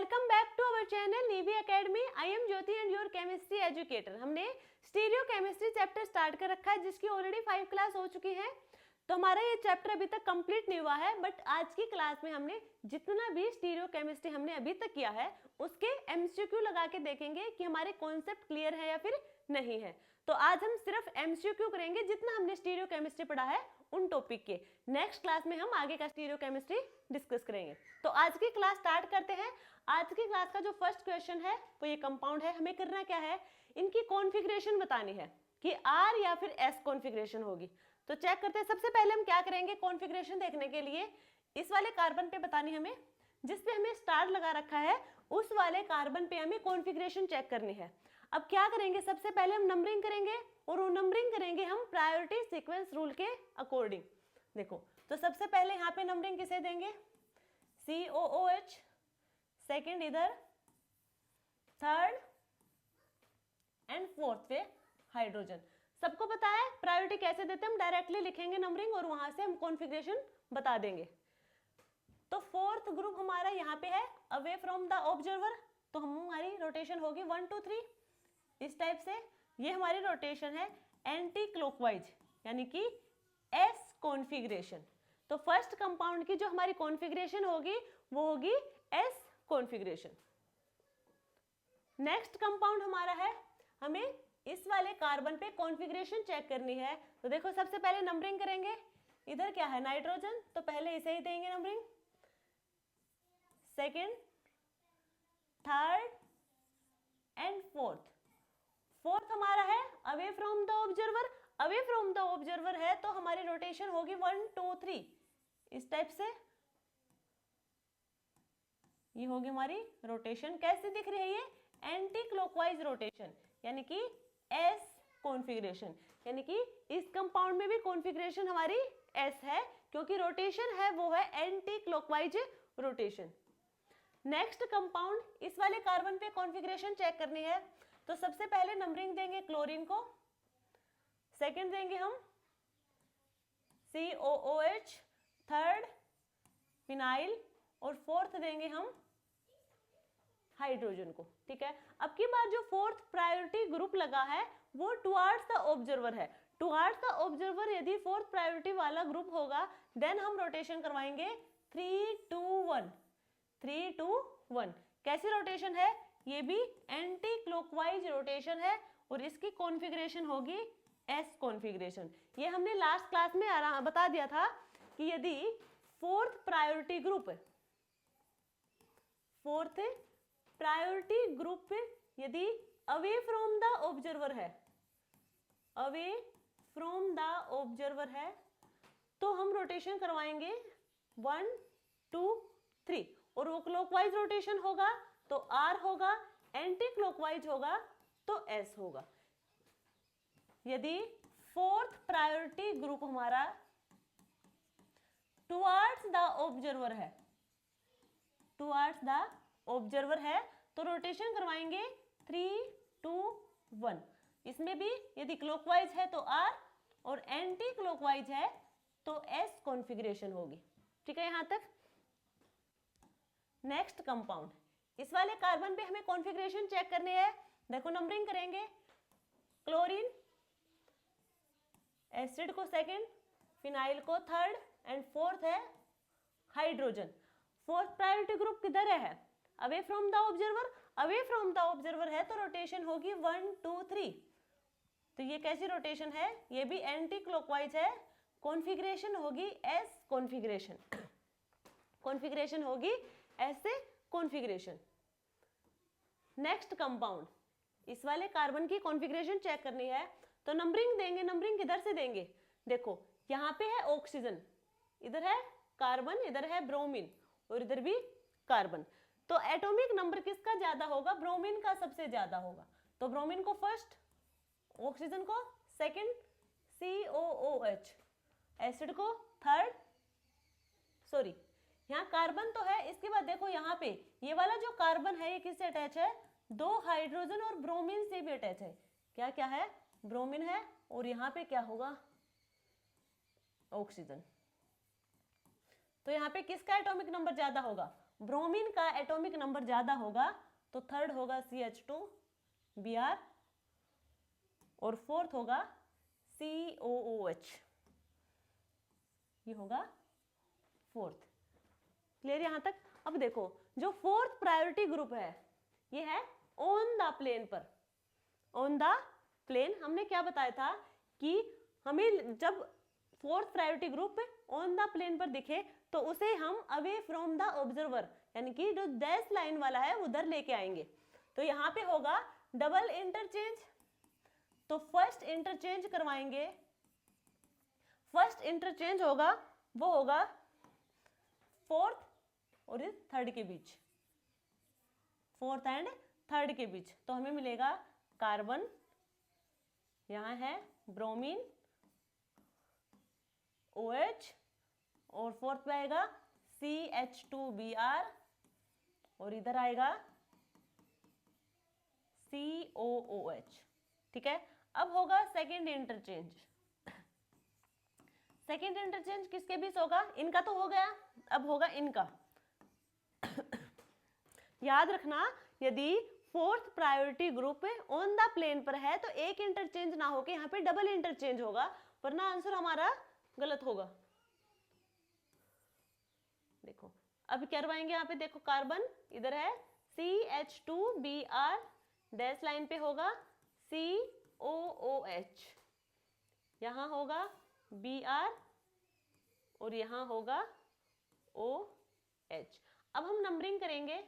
Welcome back to our channel Neevi academy. I am Jyoti and your chemistry educator. हमने stereochemistry chapter start कर रखा है जिसकी already 5 class हो चुकी है। तो हमारा ये चैप्टर अभी तक कंप्लीट नहीं हुआ है, बट आज की क्लास में हमने जितना भी स्टीरियो केमिस्ट्री हमने अभी तक किया है उसके एमसीक्यू लगा के देखेंगे कि हमारे कॉन्सेप्ट क्लियर है या फिर नहीं है। तो आज हम सिर्फ एमसीक्यू करेंगे जितना हमने स्टीरियो केमिस्ट्री पढ़ा है उन टॉपिक के। नेक्स्ट क्लास में हम आगे का स्टीरियो केमिस्ट्री डिस्कस करेंगे। तो आज की क्लास स्टार्ट करते हैं। आज की क्लास का जो फर्स्ट क्वेश्चन है वो ये कंपाउंड है। हमें करना क्या है, इनकी कॉन्फ़िगरेशन बतानी है कि आर या फिर एस कॉन्फ़िगरेशन होगी। तो चेक करते हैं। सबसे पहले हम क्या करेंगे, कॉन्फ़िगरेशन देखने के लिए इस वाले कार्बन पे बतानी हमें, जिस पे हमें स्टार लगा रखा है उस वाले कार्बन पे हमें कॉन्फ़िगरेशन चेक करनी है। अब क्या करेंगे, सबसे पहले हम नंबरिंग करेंगे और वो नंबरिंग करेंगे हम प्रायोरिटी सीक्वेंस रूल के अकॉर्डिंग। देखो, तो सबसे पहले यहाँ पे नंबरिंग किसे देंगे, COOH, सेकेंड इधर, थर्ड एंड फोर्थ पे हाइड्रोजन। सबको पता है प्रायोरिटी कैसे देते हैं, हम डायरेक्टली लिखेंगे नंबरिंग और वहां से हम कॉन्फ़िगरेशन बता देंगे। तो फोर्थ ग्रुप हमारा यहाँ पे है अवे फ्रॉम द ऑब्जर्वर, तो हमारी रोटेशन होगी 1 2 3 इस टाइप से। ये हमारी रोटेशन है एंटी क्लॉकवाइज यानी कि एस कॉन्फ़िगरेशन। तो फर्स्ट कंपाउंड की जो हमारी कॉन्फ़िगरेशन होगी वो होगी एस कॉन्फ़िगरेशन। नेक्स्ट कंपाउंड हमारा है, हमें इस वाले कार्बन पे कॉन्फ़िगरेशन चेक करनी है। तो देखो, सबसे पहले नंबरिंग करेंगे। इधर क्या है, नाइट्रोजन, तो पहले इसे ही देंगे numbering, second, third and fourth. Fourth हमारा है away from the observer. Away from the observer है तो हमारी रोटेशन होगी 1 2 3 इस टाइप से। ये होगी हमारी रोटेशन। कैसे दिख रही है ये, एंटी क्लॉकवाइज रोटेशन यानी कि एस कॉन्फ़िगरेशन। यानी कि इस कंपाउंड में भी कॉन्फ़िगरेशन हमारी एस है क्योंकि रोटेशन है वो है anti clockwise rotation. Next compound, इस वाले कार्बन पे कॉन्फ़िगरेशन चेक करनी है। तो सबसे पहले नंबरिंग देंगे क्लोरीन को, सेकंड देंगे हम COOH, थर्ड फिनाइल और फोर्थ देंगे हम हाइड्रोजन को। ठीक है, अब की बार जो फोर्थ प्रायोरिटी ग्रुप लगा है वो टुवार्ड्स द ऑब्जर्वर है। टुवार्ड्स द ऑब्जर्वर यदि फोर्थ प्रायोरिटी वाला ग्रुप होगा देन हम रोटेशन करवाएंगे 3 2 1 3 2 1। कैसी रोटेशन है, ये भी एंटी क्लॉकवाइज रोटेशन है और इसकी कॉन्फ़िगरेशन होगी एस कॉन्फ़िगरेशन। ये हमने लास्ट क्लास में बता दिया था कि यदि फोर्थ प्रायोरिटी ग्रुप यदि अवे फ्रॉम द ऑब्जर्वर है, अवे फ्रॉम द ऑब्जर्वर है तो हम रोटेशन करवाएंगे 1 2 3 और वो क्लॉकवाइज रोटेशन होगा तो आर होगा, एंटी क्लॉकवाइज होगा तो एस होगा। यदि फोर्थ प्रायोरिटी ग्रुप हमारा टुवार्ड्स द ऑब्जर्वर है, टुवार्ड्स द ऑब्जर्वर है तो रोटेशन करवाएंगे 3 2 1। इसमें भी यदि क्लॉकवाइज है तो आर और एंटी क्लॉकवाइज है तो एस कॉन्फ़िगरेशन होगी। ठीक है यहां तक। नेक्स्ट कंपाउंड, इस वाले कार्बन पे हमें कॉन्फ़िगरेशन चेक करनी है। देखो, नंबरिंग करेंगे, क्लोरीन, एसिड को सेकंड, फिनाइल को थर्ड एंड फोर्थ है हाइड्रोजन। फोर्थ प्रायोरिटी ग्रुप किधर है, away from the observer. Away from the observer है तो रोटेशन होगी 1 2 3। तो ये कैसी रोटेशन है, ये भी एंटी क्लॉकवाइज है, कॉन्फ़िगरेशन होगी एस कॉन्फ़िगरेशन। कॉन्फ़िगरेशन होगी ऐसे कॉन्फ़िगरेशन। नेक्स्ट कंपाउंड, इस वाले कार्बन की कॉन्फ़िगरेशन चेक करनी है तो नंबरिंग देंगे। नंबरिंग किधर से देंगे, देखो यहाँ पे है ऑक्सीजन, इधर है कार्बन, इधर है ब्रोमीन और इधर भी कार्बन। तो एटॉमिक नंबर किसका ज्यादा होगा, ब्रोमीन का सबसे ज्यादा होगा। तो ब्रोमीन को फर्स्ट, ऑक्सीजन को सेकंड, COOH, एसिड को थर्ड, सॉरी यहाँ कार्बन तो है, इसके बाद देखो यहाँ पे ये वाला जो कार्बन है ये किससे अटैच है, 2 हाइड्रोजन और ब्रोमीन से भी अटैच है। क्या क्या है, ब्रोमीन है और यहाँ पे क्या होगा, ऑक्सीजन। तो यहाँ पे किसका एटॉमिक नंबर ज्यादा होगा, ब्रोमीन का एटॉमिक नंबर ज्यादा होगा तो थर्ड होगा CH2Br और फोर्थ होगा COOH, ये होगा फोर्थ। क्लियर यहां तक? अब देखो जो फोर्थ प्रायोरिटी ग्रुप है ये है ऑन द प्लेन पर। ऑन द प्लेन हमने क्या बताया था कि हमें जब fourth priority group on the plane पर दिखे तो उसे हम अवे फ्रॉम द ऑब्जर्वर, यानी कि जो डैश लाइन वाला है उधर लेके आएंगे। तो यहाँ पे होगा डबल इंटरचेंज, तो फर्स्ट इंटरचेंज करवाएंगे। फर्स्ट इंटरचेंज होगा वो होगा फोर्थ और थर्ड के बीच, फोर्थ एंड थर्ड के बीच। तो हमें मिलेगा कार्बन, यहां है ब्रोमीन OH और फोर्थ पे आएगा CH2Br और इधर आएगा COOH। ठीक है, अब होगा सेकेंड इंटरचेंज। सेकेंड इंटरचेंज किसके बीच होगा? इनका तो हो गया, अब होगा इनका। याद रखना यदि fourth priority group on the plane पर है तो एक इंटरचेंज ना होके यहाँ पे डबल इंटरचेंज होगा, वरना आंसर हमारा गलत होगा। देखो अब क्या करवाएंगे यहाँ पे, देखो कार्बन इधर है CH2Br, डैश लाइन पे होगा COOH, यहां होगा Br और यहां होगा OH। अब हम नंबरिंग करेंगे,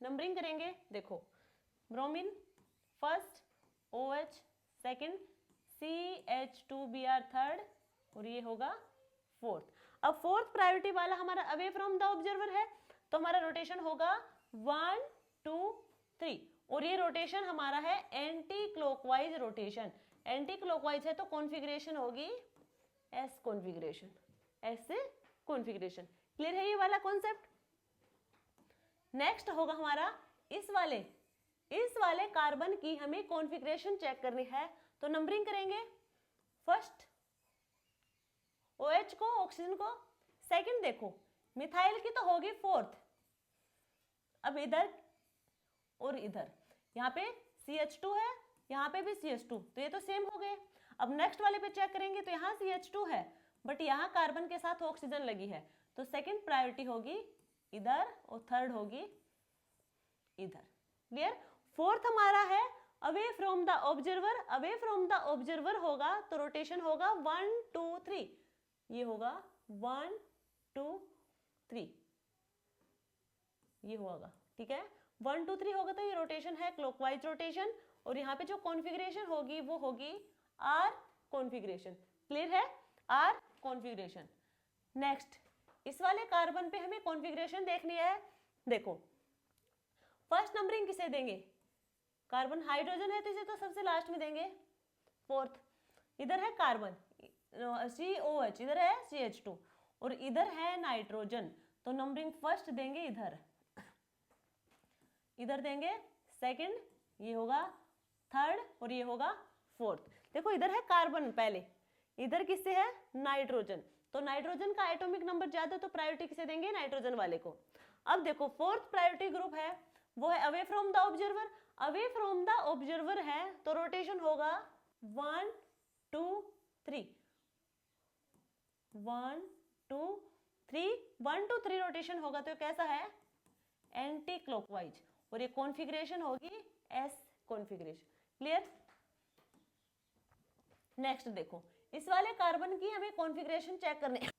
नंबरिंग करेंगे। देखो bromine first, OH second, CH2Br third और ये होगा फोर्थ। अब फोर्थ प्रायोरिटी वाला हमारा अवे फ्रॉम द ऑब्जर्वर है तो हमारा रोटेशन होगा 1 2 3 और ये रोटेशन हमारा है anti clockwise rotation. Anti clockwise है तो कॉन्फ़िगरेशन होगी एस कॉन्फ़िगरेशन, ऐसे कॉन्फ़िगरेशन। क्लियर है ये वाला कॉन्सेप्ट? नेक्स्ट होगा हमारा इस वाले कार्बन की हमें कॉन्फ़िगरेशन चेक करनी है तो नंबरिंग करेंगे। फर्स्ट OH को, ऑक्सीजन को, सेकंड देखो मिथाइल की तो होगी फोर्थ। अब इधर और इधर यहाँ पे CH2 है, यहाँ पे भी CH2, तो ये तो सेम हो गए। अब नेक्स्ट वाले पे चेक करेंगे तो यहाँ CH2 है बट यहाँ कार्बन के साथ ऑक्सीजन लगी है तो सेकंड प्रायोरिटी होगी इधर और थर्ड होगी इधर। क्लियर? फोर्थ हमारा है away from the observer. Away from the observer होगा तो रोटेशन होगा 1 2 3, ये होगा 1 2 3, ये होगा। ठीक है, 1 2 3 होगा तो ये रोटेशन है क्लॉकवाइज रोटेशन और यहाँ पे जो कॉन्फ़िगरेशन होगी वो होगी आर कॉन्फ़िगरेशन। क्लियर है? R configuration. नेक्स्ट इस वाले कार्बन पे हमें कॉन्फ़िगरेशन देखनी है। देखो फर्स्ट नंबरिंग किसे देंगे? कार्बन हाइड्रोजन है तो इसे तो सबसे लास्ट में देंगे, फोर्थ। इधर है कार्बन COH, इधर है CH2 और इधर है नाइट्रोजन तो नंबरिंग फर्स्ट देंगे इधर, इधर देंगे सेकंड, ये होगा थर्ड और ये होगा फोर्थ। देखो इधर है कार्बन पहले, इधर किससे है? नाइट्रोजन, तो नाइट्रोजन का एटॉमिक नंबर ज्यादा तो प्रायोरिटी किसे देंगे? नाइट्रोजन वाले को। अब देखो फोर्थ प्रायोरिटी ग्रुप है वो है away from the observer. Away from the observer है तो रोटेशन होगा 1 2 3, 1 2 3, 1 2 3 रोटेशन होगा तो कैसा है? एंटी क्लॉकवाइज और ये कॉन्फ़िगरेशन होगी एस कॉन्फ़िगरेशन। क्लियर? नेक्स्ट देखो इस वाले कार्बन की हमें कॉन्फ़िगरेशन चेक करनी है।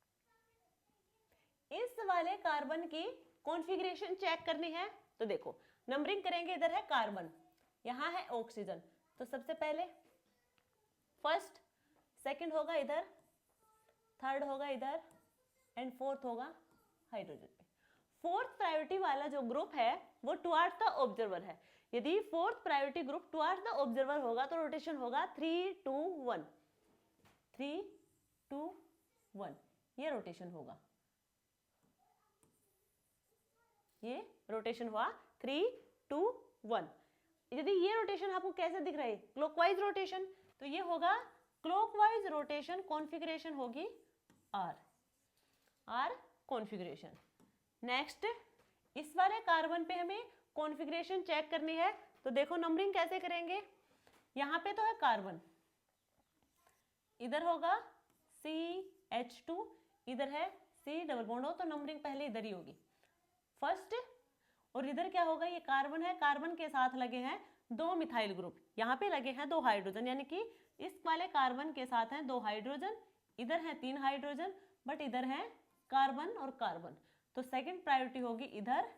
इस वाले कार्बन की कॉन्फ़िगरेशन चेक करनी है तो देखो नंबरिंग करेंगे। इधर है कार्बन, यहाँ है ऑक्सीजन, तो सबसे पहले फर्स्ट, सेकंड होगा इधर, थर्ड होगा इधर एंड फोर्थ होगा हाइड्रोजन पे। फोर्थ प्रायोरिटी वाला जो ग्रुप है वो टुवर्ड्स द ऑब्जर्वर है। यदि fourth priority group towards the observer होगा तो रोटेशन होगा 3 2 1, 3 2 1, ये रोटेशन होगा, ये रोटेशन हुआ 3 2 1। यदि ये रोटेशन आपको कैसे दिख रहा है? क्लॉकवाइज रोटेशन, तो ये होगा क्लॉकवाइज रोटेशन, कॉन्फ़िगरेशन होगी आर, आर कॉन्फ़िगरेशन। नेक्स्ट इस वाले कार्बन पे हमें कॉन्फ़िगरेशन चेक करनी है, तो देखो नंबरिंग कैसे करेंगे। यहाँ पे तो है कार्बन, इधर होगा CH2, इधर है C डबल बॉन्ड हो, तो नंबरिंग पहले इधर ही होगी फर्स्ट। और इधर क्या होगा, ये कार्बन है, कार्बन के साथ लगे हैं दो मिथाइल ग्रुप, यहाँ पे लगे हैं दो हाइड्रोजन, यानी कि इस वाले कार्बन के साथ हैं दो हाइड्रोजन, इधर है 3 हाइड्रोजन, बट इधर है कार्बन और कार्बन, तो सेकंड प्रायोरिटी होगी इधर,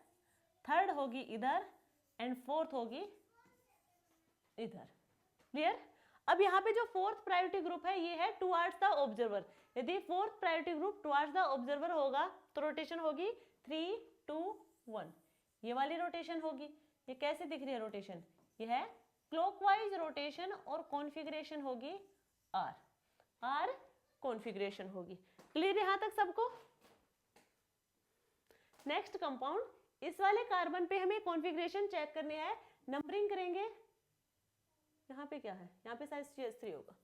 थर्ड होगी इधर, एंड फोर्थ होगी इधर। क्लियर। अब यहाँ पे जो फोर्थ प्रायोरिटी ग्रुप है ये है टुवर्ड्स द ऑब्जर्वर। यदि fourth priority group towards the observer होगा तो रोटेशन होगी 3, 2, 1, ये वाली रोटेशन होगी। ये कैसे दिख रही है रोटेशन, ये है क्लॉकवाइज रोटेशन और कॉन्फ़िगरेशन होगी R कॉन्फ़िगरेशन होगी। क्लियर यहां तक सबको। नेक्स्ट कंपाउंड, इस वाले कार्बन पे हमें कॉन्फ़िगरेशन चेक करनी है, नंबरिंग करेंगे। यहाँ पे क्या है, यहाँ पे साइज CH3 होगा,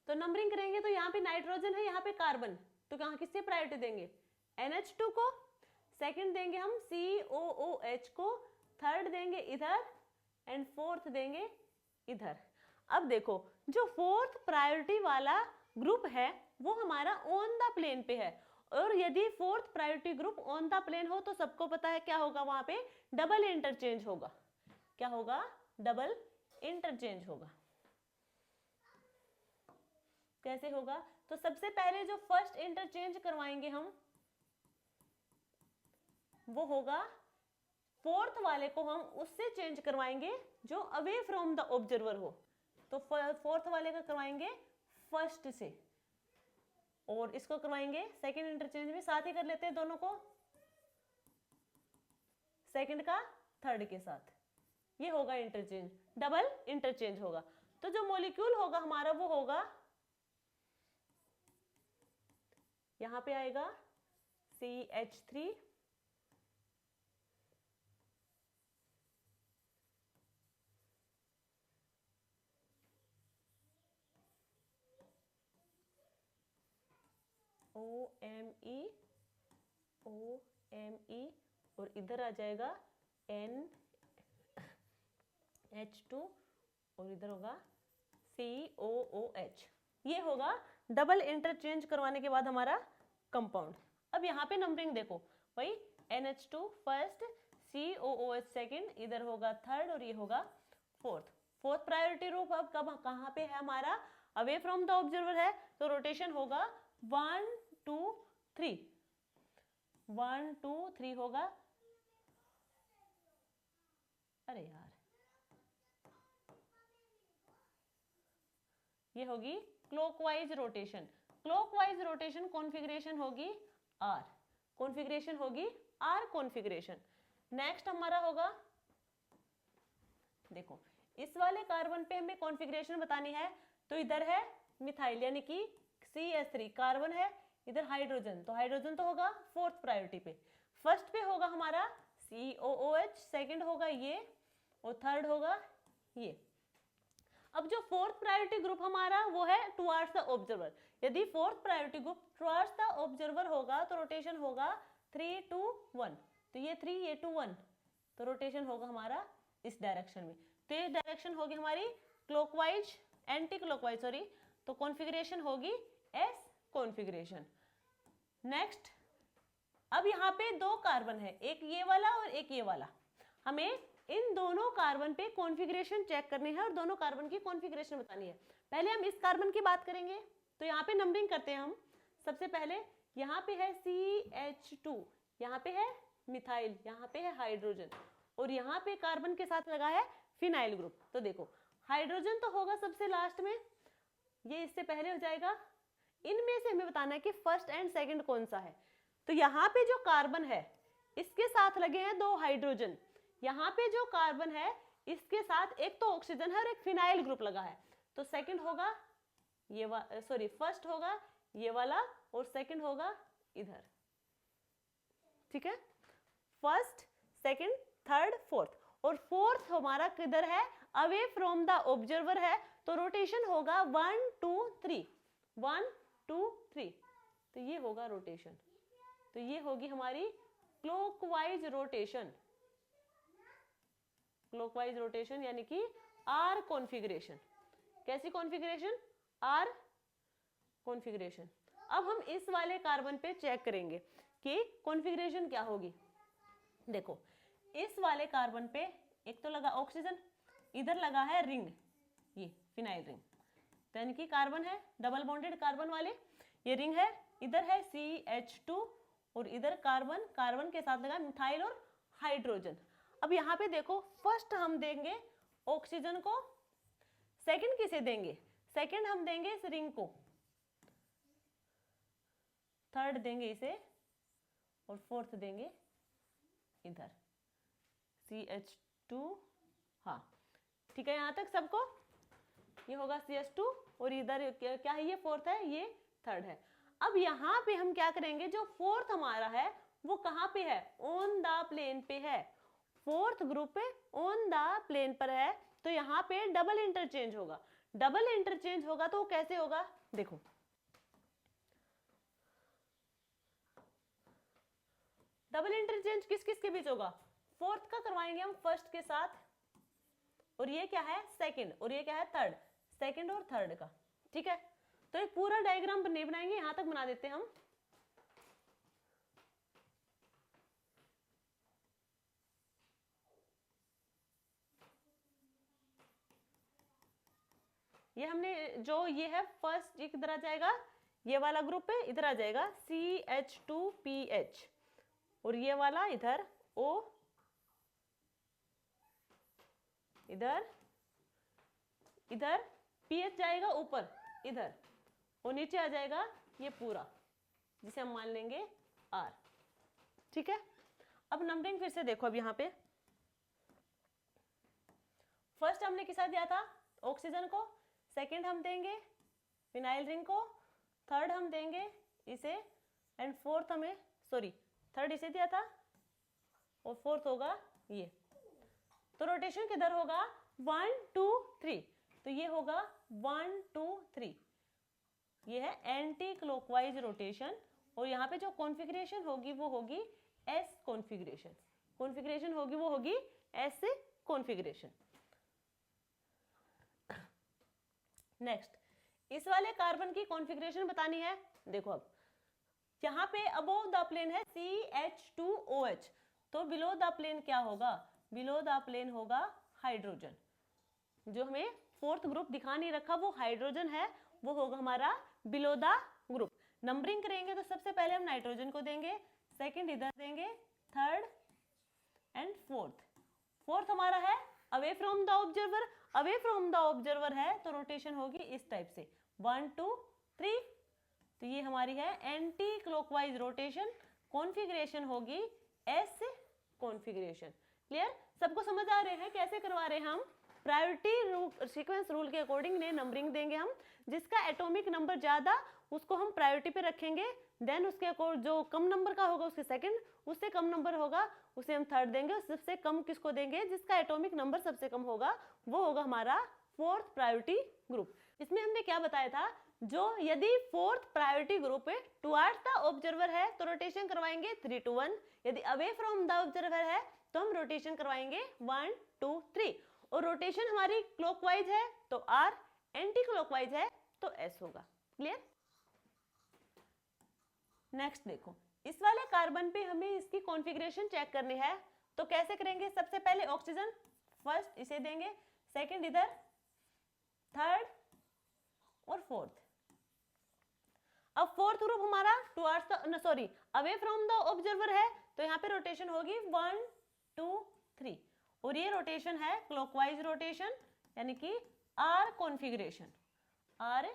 तो नंबरिंग करेंगे तो यहाँ पे नाइट्रोजन है, यहाँ पे कार्बन, तो कहाँ किससे प्रायोरिटी देंगे, NH2 को, सेकंड देंगे हम COOH को, थर्ड देंगे इधर, एंड फोर्थ देंगे इधर। अब देखो जो फोर्थ प्रायोरिटी वाला ग्रुप है वो हमारा ऑन द प्लेन पे है, और यदि fourth priority group on the plane हो तो सबको पता है क्या होगा, वहां पे डबल इंटरचेंज होगा। क्या होगा, डबल इंटरचेंज होगा। कैसे होगा, तो सबसे पहले जो फर्स्ट इंटरचेंज करवाएंगे हम वो होगा, फोर्थ वाले को हम उससे चेंज करवाएंगे जो अवे फ्रॉम द ऑब्जर्वर हो, तो फोर्थ वाले का करवाएंगे फर्स्ट से, और इसको करवाएंगे सेकंड इंटरचेंज में, साथ ही कर लेते हैं दोनों को, सेकंड का थर्ड के साथ, ये होगा इंटरचेंज, डबल इंटरचेंज होगा। तो जो मॉलिक्यूल होगा हमारा वो होगा, यहां पे आएगा CH3, OMe, OMe, और इधर आ जाएगा NH2, और इधर होगा COOH। ये होगा डबल इंटरचेंज करवाने के बाद हमारा कंपाउंड। अब यहाँ पे नंबरिंग देखो, भाई NH2 फर्स्ट, COOH सेकंड, इधर होगा थर्ड, और ये होगा फोर्थ। फोर्थ प्रायोरिटी ग्रुप अब कब कहाँ पे है हमारा, अवे फ्रॉम द ऑब्जर्वर है, तो रोटेशन होगा 1, 2, 3, 1, 2, 3 होगा। अरे यार, ये होगी clockwise rotation. Clockwise rotation configuration होगी R, कॉन्फ़िगरेशन होगी R कॉन्फ़िगरेशन। नेक्स्ट हमारा होगा, देखो इस वाले कार्बन पे हमें कॉन्फ़िगरेशन बतानी है, तो इधर है मिथाइल यानी कि CH3 कार्बन है, इधर हाइड्रोजन, तो हाइड्रोजन तो होगा फोर्थ प्रायोरिटी पे, फर्स्ट पे होगा हमारा COOH, सेकंड होगा ये, और थर्ड होगा ये। अब जो फोर्थ प्रायोरिटी ग्रुप हमारा वो है टुवर्ड्स द ऑब्जर्वर। यदि fourth priority group towards the observer होगा तो रोटेशन होगा 3, 2, 1, तो ये 3, ये 2, 1, तो रोटेशन होगा हमारा इस डायरेक्शन में, तो ये डायरेक्शन होगी हमारी क्लॉकवाइज, एंटी क्लॉकवाइज सॉरी, तो कॉन्फ़िगरेशन होगी S कॉन्फ़िगरेशन। नेक्स्ट, अब यहाँ पे दो कार्बन है, एक ये वाला और एक ये वाला, हमें इन दोनों कार्बन पे कॉन्फ़िगरेशन चेक करनी है और दोनों कार्बन की कॉन्फ़िगरेशन बतानी है। पहले हम इस कार्बन की बात करेंगे, तो यहाँ पे नंबरिंग करते हैं हम। सबसे पहले यहाँ पे है CH2, यहाँ पे है मिथाइल, यहाँ पे है हाइड्रोजन, और यहाँ पे कार्बन के साथ लगा है फिनाइल ग्रुप। तो देखो हाइड्रोजन तो होगा सबसे लास्ट में, ये इससे पहले हो जाएगा। इनमें से हमें बताना है कि फर्स्ट एंड सेकंड कौन सा है। तो यहाँ पे जो कार्बन है इसके साथ लगे हैं दो हाइड्रोजन, यहाँ पे जो कार्बन है इसके साथ एक तो ऑक्सीजन है और एक फिनाइल ग्रुप लगा है, तो सेकंड होगा ये सॉरी फर्स्ट होगा ये वाला और सेकंड होगा इधर। ठीक है, फर्स्ट, सेकंड, थर्ड, फोर्थ, और फोर्थ हमारा किधर है, अवे फ्रॉम द ऑब्जर्वर है, तो रोटेशन होगा 1, 2, 3, 1, 2, 3, तो ये होगा रोटेशन। तो तो ये होगी हमारी क्लॉकवाइज रोटेशन, क्लॉकवाइज रोटेशन यानी कि आर कॉन्फ़िगरेशन। कैसी कॉन्फ़िगरेशन? R configuration. अब हम इस वाले कार्बन पे चेक करेंगे कि कॉन्फ़िगरेशन क्या होगी। देखो इस वाले कार्बन पे एक तो लगा ऑक्सीजन, इधर लगा है रिंग, ये फिनाइल रिंग, तो यानी कि कार्बन है डबल बॉन्डेड कार्बन वाले, ये रिंग है, इधर है CH2 और इधर कार्बन, कार्बन के साथ लगा मिथाइल और हाइड्रोजन। अब यहाँ पे देखो फर्स्ट हम देंगे ऑक्सीजन को, सेकंड किसे देंगे? सेकंड हम देंगे इस रिंग को, थर्ड देंगे इसे और फोर्थ देंगे इधर CH2। हाँ ठीक है, यहाँ तक सबको ये होगा CH2 और इधर क्या है, ये फोर्थ है, ये थर्ड है। अब यहाँ पे हम क्या करेंगे, जो फोर्थ हमारा है वो कहाँ पे है? ऑन द प्लेन पे है, फोर्थ ग्रुप पे ऑन द प्लेन पर है, तो यहाँ पे डबल इंटरचेंज होगा। डबल इंटरचेंज होगा तो कैसे होगा? देखो डबल इंटरचेंज किस किस के बीच होगा? फोर्थ का करवाएंगे हम फर्स्ट के साथ, और ये क्या है? सेकंड, और ये क्या है? थर्ड, सेकंड और थर्ड का। ठीक है, तो एक पूरा डायग्राम नहीं बनाएंगे, यहां तक बना देते हैं हम। ये हमने जो ये है फर्स्ट, ये किधर आ जाएगा? ये वाला ग्रुप है इधर आ जाएगा CH2PH, और ये वाला इधर O, इधर इधर PH जाएगा ऊपर इधर, और नीचे आ जाएगा ये पूरा, जिसे हम मान लेंगे R। ठीक है, अब नंबरिंग फिर से देखो। अब यहाँ पे फर्स्ट हमने किसा दिया था? ऑक्सीजन को, सेकंड हम देंगे फिनाइल रिंग को, थर्ड हम देंगे इसे, एंड फोर्थ हमें, सॉरी थर्ड इसे दिया था और फोर्थ होगा ये। तो रोटेशन किधर होगा? 1 2 3, तो ये होगा 1 2 3, ये है एंटी क्लॉकवाइज रोटेशन। और यहाँ पे जो कॉन्फ़िगरेशन होगी वो होगी S कॉन्फ़िगरेशन, कॉन्फ़िगरेशन होगी वो होगी S कॉन्फ़िगरेशन। नेक्स्ट, इस वाले कार्बन की कॉन्फ़िगरेशन बतानी है। देखो अब यहाँ पे अबोव द प्लेन है CH2OH, तो बिलो द प्लेन क्या होगा? बिलो द प्लेन होगा हाइड्रोजन। जो हमें फोर्थ ग्रुप दिखा नहीं रखा वो हाइड्रोजन है, वो होगा हमारा बिलो द ग्रुप। नंबरिंग करेंगे तो सबसे पहले हम नाइट्रोजन को देंगे, सेकंड इधर देंगे, थर्ड एंड फोर्थ। फोर्थ हमारा है away from the observer, away from the observer है तो रोटेशन होगी इस टाइप से 1 2 3, तो ये हमारी है एंटी क्लॉकवाइज रोटेशन, कॉन्फ़िगरेशन होगी S कॉन्फ़िगरेशन। क्लियर? सबको समझ आ रहे हैं कैसे करवा रहे हैं हम? प्रायोरिटी सीक्वेंस रूल के अकॉर्डिंग ने नंबरिंग देंगे हम, जिसका एटॉमिक नंबर ज्यादा उसको हम प्रायोरिटी पे रखेंगे, देन उसके जो कम नंबर का होगा उसके सेकंड, उससे कम नंबर होगा उसे हम थर्ड देंगे, सबसे कम किसको देंगे? जिसका एटॉमिक नंबर सबसे कम होगा वो होगा हमारा फोर्थ प्रायोरिटी ग्रुप। इसमें हमने क्या बताया था? जो यदि fourth priority group towards the observer है तो रोटेशन करवाएंगे 3 2 1, यदि अवे फ्रॉम द ऑब्जर्वर है तो हम रोटेशन करवाएंगे 1 2 3, और रोटेशन हमारी क्लॉकवाइज है तो R, एंटी क्लॉकवाइज है तो S होगा। क्लियर? नेक्स्ट देखो, इस वाले कार्बन पे हमें इसकी कॉन्फ़िगरेशन चेक करनी है, तो कैसे करेंगे? सबसे पहले ऑक्सीजन फर्स्ट इसे देंगे, सेकंड इधर, थर्ड और फोर्थ। अब फोर्थ ग्रुप हमारा towards the, sorry away from the observer है, तो यहाँ पे रोटेशन होगी 1 2 3, और ये रोटेशन है क्लॉकवाइज रोटेशन यानी कि R configuration, R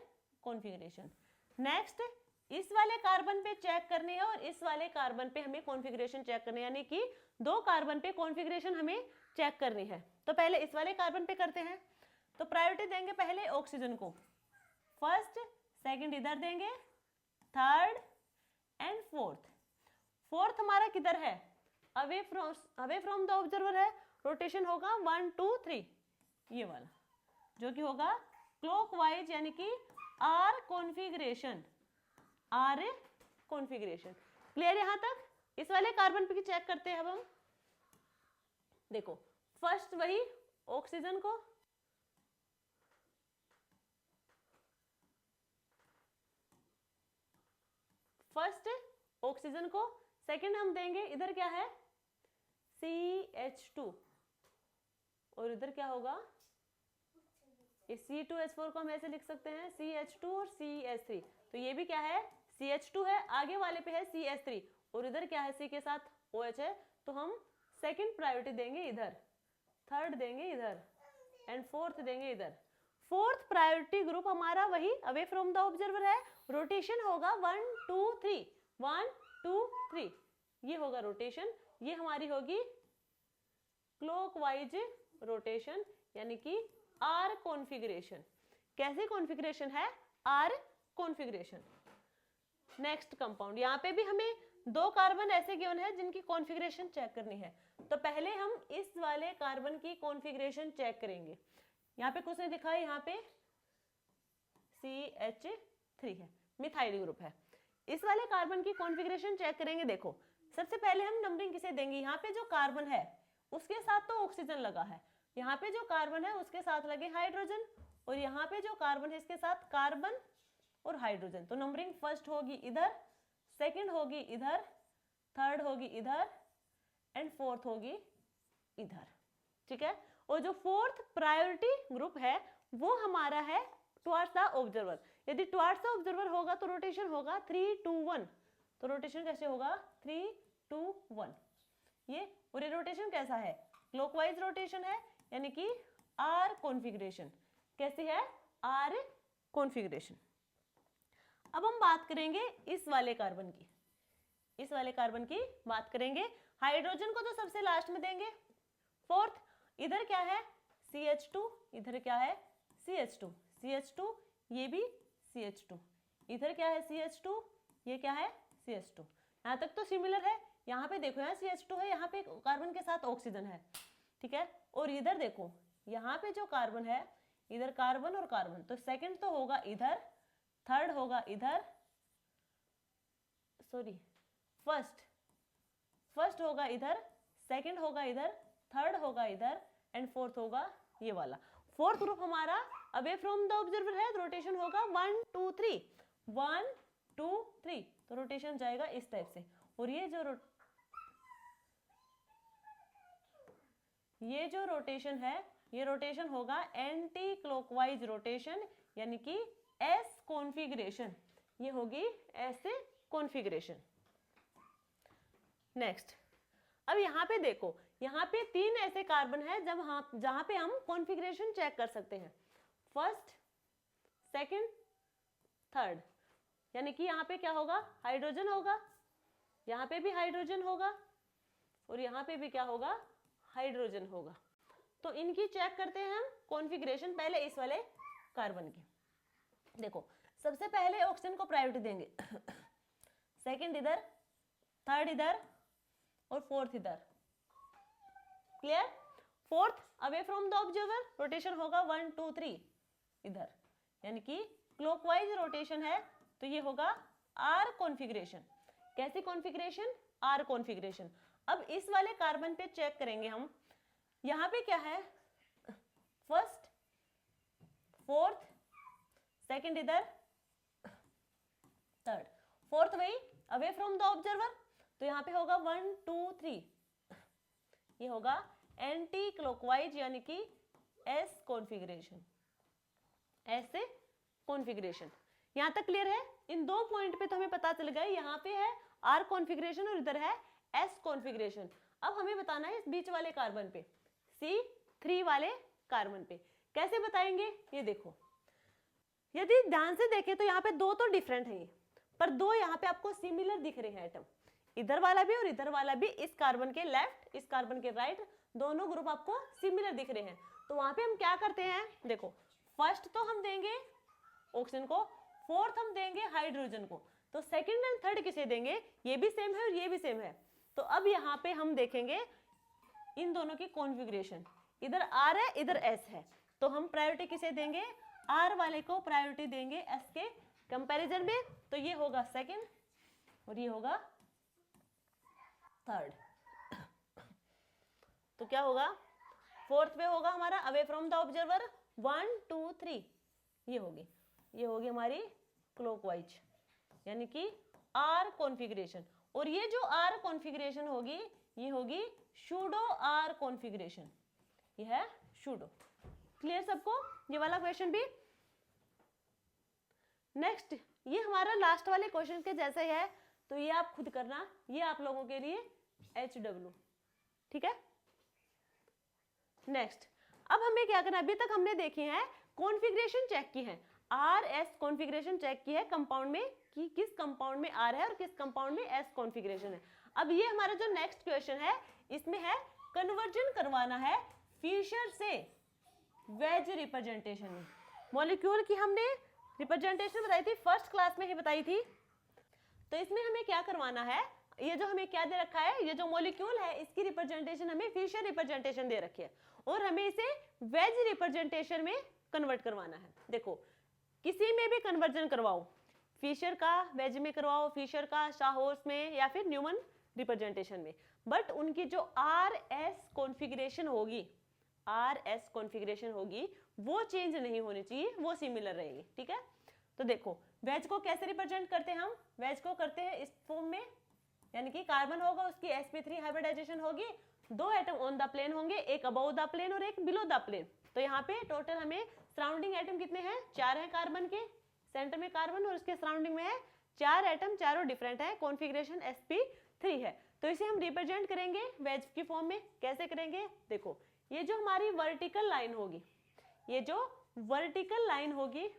configuration. Next, इस वाले कार्बन पे चेक करनी है और इस वाले कार्बन पे हमें कॉन्फ़िगरेशन चेक करनी है, यानी कि दो कार्बन पे कॉन्फ़िगरेशन हमें चेक करनी है। तो पहले इस वाले कार्बन पे करते हैं, तो प्रायोरिटी देंगे पहले ऑक्सीजन को, फर्स्ट सेकंड इधर देंगे, थर्ड एंड फोर्थ। फोर्थ हमारा किधर है? अवे फ्रॉम द ऑब्जर्वर है, रोटेशन होगा 1 2 3, ये वाला जो कि होगा क्लॉकवाइज यानी कि R configuration, R configuration. Clear यहाँ तक? इस वाले कार्बन पे चेक करते हैं अब हम। देखो फर्स्ट वही ऑक्सीजन को, फर्स्ट ऑक्सीजन को, सेकंड हम देंगे इधर क्या है CH2 और इधर क्या होगा इस C2H4 को हम ऐसे लिख सकते हैं CH2 और CH3। तो ये भी क्या है CH2 है, आगे वाले पे है CH3 और इधर क्या है C के साथ OH है। तो हम सेकंड प्रायोरिटी देंगे इधर, थर्ड देंगे इधर एंड फोर्थ देंगे इधर। फोर्थ प्रायोरिटी ग्रुप हमारा वही अवे फ्रॉम द ऑब्जर्वर है, रोटेशन होगा 1 2 3 1 2 3, ये होगा रोटेशन। ये हमारी होगी क्लॉकवाइज रोटेशन यानी कि R कॉन्फ़िगरेशन। कैसे कॉन्फ़िगरेशन है? R configuration. नेक्स्ट कंपाउंड, यहाँ पे भी हमें 2 कार्बन ऐसे गिवन है जिनकी कॉन्फ़िगरेशन चेक करनी है। तो पहले हम इस वाले कार्बन की कॉन्फ़िगरेशन चेक करेंगे। यहाँ पे कुछ नहीं दिखा है, यहाँ पे CH3 है, मिथाइल ग्रुप है। इस वाले कार्बन की कॉन्फ़िगरेशन चेक करेंगे। देखो सबसे पहले हम नंबरिंग किसे देंगे, यहाँ पे जो कार्बन है उसके साथ तो ऑक्सीजन लगा है, यहाँ पे जो कार्बन है उसके साथ लगे हाइड्रोजन और यहाँ पे जो कार्बन है इसके साथ कार्बन और हाइड्रोजन। तो नंबरिंग फर्स्ट होगी इधर, सेकंड होगी इधर, थर्ड होगी इधर एंड फोर्थ होगी इधर। ठीक है, और जो फोर्थ प्रायोरिटी ग्रुप है वो हमारा है टुवर्ड्स द ऑब्जर्वर। यदि टुवर्ड्स द ऑब्जर्वर होगा तो रोटेशन होगा 3 2 1। तो रोटेशन कैसे होगा 3 2 1 ये। और ये रोटेशन कैसा है? क्लॉकवाइज रोटेशन है यानी कि R कॉन्फ़िगरेशन। कैसी है? R configuration. अब हम बात करेंगे इस वाले कार्बन की, इस वाले कार्बन की बात करेंगे। हाइड्रोजन को तो सबसे लास्ट में देंगे, फोर्थ। इधर क्या है CH2, इधर क्या है CH2, CH2 ये भी CH2, इधर क्या है CH2, ये क्या है CH2। यहाँ तक तो सिमिलर है। यहाँ पे देखो यहाँ CH2 है, यहाँ पे कार्बन के साथ ऑक्सीजन है। ठीक है, और इधर देखो यहाँ पे जो कार्बन है इधर कार्बन और कार्बन, तो सेकंड तो होगा इधर, थर्ड होगा इधर, सॉरी फर्स्ट होगा इधर, सेकंड होगा इधर, थर्ड होगा इधर एंड फोर्थ होगा ये वाला। फोर्थ ग्रुप हमारा अवे फ्रॉम द ऑब्जर्वर है, रोटेशन होगा 1 2 3 1 2 3। तो रोटेशन जाएगा इस टाइप से। और ये जो रोटेशन है ये रोटेशन होगा एंटी क्लॉकवाइज रोटेशन यानी कि S कॉन्फ़िगरेशन। ये होगी S कॉन्फ़िगरेशन। नेक्स्ट, अब यहाँ पे देखो, यहाँ पे 3 ऐसे कार्बन है जहां पे हम कॉन्फ़िगरेशन चेक कर सकते हैं, फर्स्ट सेकंड थर्ड। यानी कि यहाँ पे क्या होगा हाइड्रोजन होगा, यहाँ पे भी हाइड्रोजन होगा और यहाँ पे भी क्या होगा हाइड्रोजन होगा। तो इनकी चेक करते हैं हम कॉन्फ़िगरेशन। पहले इस वाले कार्बन की देखो, सबसे पहले ऑक्सीजन को प्रायोरिटी देंगे, सेकंड इधर, थर्ड इधर और फोर्थ इधर। Clear? Fourth away from the observer, rotation होगा 1 2 3 इधर, यानी कि क्लॉकवाइज रोटेशन है। तो ये होगा R कॉन्फ़िगरेशन। कैसी कॉन्फ़िगरेशन? R configuration. अब इस वाले कार्बन पे चेक करेंगे हम, यहाँ पे क्या है फर्स्ट फोर्थ, सेकंड इधर, थर्ड, फोर्थ वही अवे फ्रॉम द ऑब्जर्वर। तो यहाँ पे होगा 1 2 3, ये होगा एंटी क्लॉकवाइज यानी कि S कॉन्फ़िगरेशन, S कॉन्फ़िगरेशन। यहाँ तक क्लियर है? इन 2 पॉइंट पे तो हमें पता चल गया, यहाँ पे है R कॉन्फ़िगरेशन और इधर है S कॉन्फ़िगरेशन। अब हमें बताना है इस बीच वाले कार्बन पे, C3 वाले कार्बन पे। कैसे बताएंगे? ये देखो, यदि ध्यान से देखें तो यहाँ पे 2 तो डिफरेंट है, पर 2 यहाँ पे आपको सिमिलर दिख रहे हैं एटम। इधर वाला भी और इधर वाला भी, इस कार्बन के लेफ्ट इस कार्बन के राइट, दोनों ग्रुप आपको सिमिलर दिख रहे हैं। तो वहां पे हम क्या करते हैं, देखो फर्स्ट तो हम देंगे ऑक्सीजन को, फोर्थ हम देंगे हाइड्रोजन को, तो सेकंड एंड थर्ड किसे देंगे? ये भी सेम है और ये भी सेम है। तो अब यहाँ पे हम देखेंगे इन दोनों की कॉन्फ़िगरेशन, इधर R है इधर S है, तो हम प्रायोरिटी किसे देंगे? R वाले को प्रायोरिटी देंगे S के कंपैरिजन में। तो ये होगा सेकंड और ये होगा थर्ड। तो क्या होगा, फोर्थ पे होगा हमारा अवे फ्रॉम द ऑब्जर्वर 1 2 3, ये होगी हमारी क्लॉकवाइज, यानी कि आर कॉन्फ़िगरेशन। और ये जो आर कॉन्फ़िगरेशन होगी ये होगी सूडो आर कॉन्फ़िगरेशन, ये है सूडो। क्लियर सबको ये वाला क्वेश्चन भी। नेक्स्ट ये हमारा लास्ट वाले क्वेश्चन के जैसा ही है, तो ये आप खुद करना, ये आप लोगों के लिए HW, ठीक है। नेक्स्ट अब हमें क्या करना, अभी तक हमने देखी है कॉन्फ़िगरेशन चेक की है, RS कॉन्फ़िगरेशन चेक की है कंपाउंड में कि किस कंपाउंड में R है और किस कंपाउंड में S कॉन्फ़िगरेशन है। अब ये हमारा जो नेक्स्ट क्वेश्चन है इसमें है कन्वर्जन करवाना है फिशर से वेज रिप्रेजेंटेशन में। मॉलिक्यूल की हमने रिप्रेजेंटेशन बताई थी, फर्स्ट क्लास में ही बताई थी। तो इसमें हमें क्या करवाना है, ये जो हमें क्या दे रखा है, ये जो मॉलिक्यूल है इसकी रिप्रेजेंटेशन हमें फिशर रिप्रेजेंटेशन दे रखी है और हमें इसे वेज रिप्रेजेंटेशन में कन्वर्ट करवाना है। देखो किसी में भी कन्वर्जन करवाओ, फिशर का वेज में करवाओ, फिशर का शाहॉर्स में, या फिर न्यूमन रिप्रेजेंटेशन में, बट उनकी जो RS कॉन्फ़िगरेशन होगी, RS कॉन्फ़िगरेशन होगी वो चेंज नहीं होनी चाहिए, वो सिमिलर रहेगी, ठीक है। तो देखो वेज को कैसे रिप्रेजेंट करते हैं हम, वेज को करते हैं इस फॉर्म में, यानी कि कार्बन होगा उसकी sp3 हाइब्रिडाइजेशन होगी, दो एटम ऑन द प्लेन होंगे, एक अबव द प्लेन और एक बिलो द प्लेन। तो यहाँ पे टोटल हमें सराउंडिंग एटम कितने हैं, 4 हैं कार्बन के, सेंटर में कार्बन और उसके सराउंडिंग में है 4 एटम, चारों डिफरेंट है, कॉन्फ़िगरेशन sp3 है। तो इसे हम रिप्रेजेंट करेंगे वेज की फॉर्म में, कैसे करेंगे, देखो ये जो हमारी वर्टिकल लाइन होगी, ये जो वर्टिकल लाइन होगी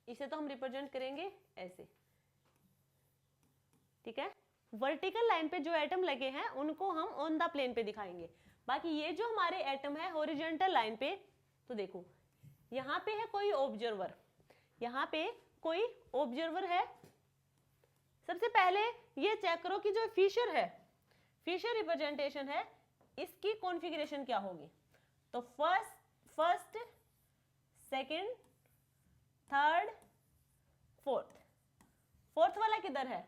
इसे तो हम रिप्रेजेंट करेंगे ऐसे, ठीक है। वर्टिकल लाइन पे जो एटम लगे हैं उनको हम ऑन द प्लेन पे दिखाएंगे, बाकी ये जो हमारे एटम है हॉरिजॉन्टल लाइन पे, तो देखो यहाँ पे है कोई ऑब्जर्वर, यहाँ पे कोई ऑब्जर्वर है। सबसे पहले ये चेक करो कि जो फिशर है, फिशर रिप्रेजेंटेशन है, इसकी कॉन्फ़िगरेशन क्या होगी। तो फर्स्ट सेकंड थर्ड फोर्थ वाला किधर है,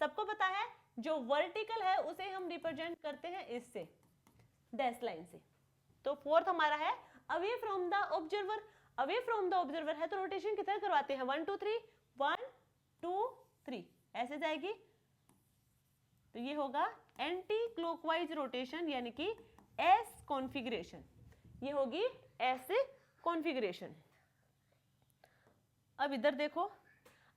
सबको पता है, जो वर्टिकल है उसे हम रिप्रेजेंट करते हैं इससे, डैश लाइन से। तो फोर्थ हमारा है away from the observer, away from the observer है तो रोटेशन कितना करवाते हैं, 1 2 3 1 2 3 ऐसे जाएगी। तो ये होगा एंटी क्लॉकवाइज रोटेशन, यानी कि एस कॉन्फ़िगरेशन, ये होगी एस कॉन्फ़िगरेशन। अब इधर देखो,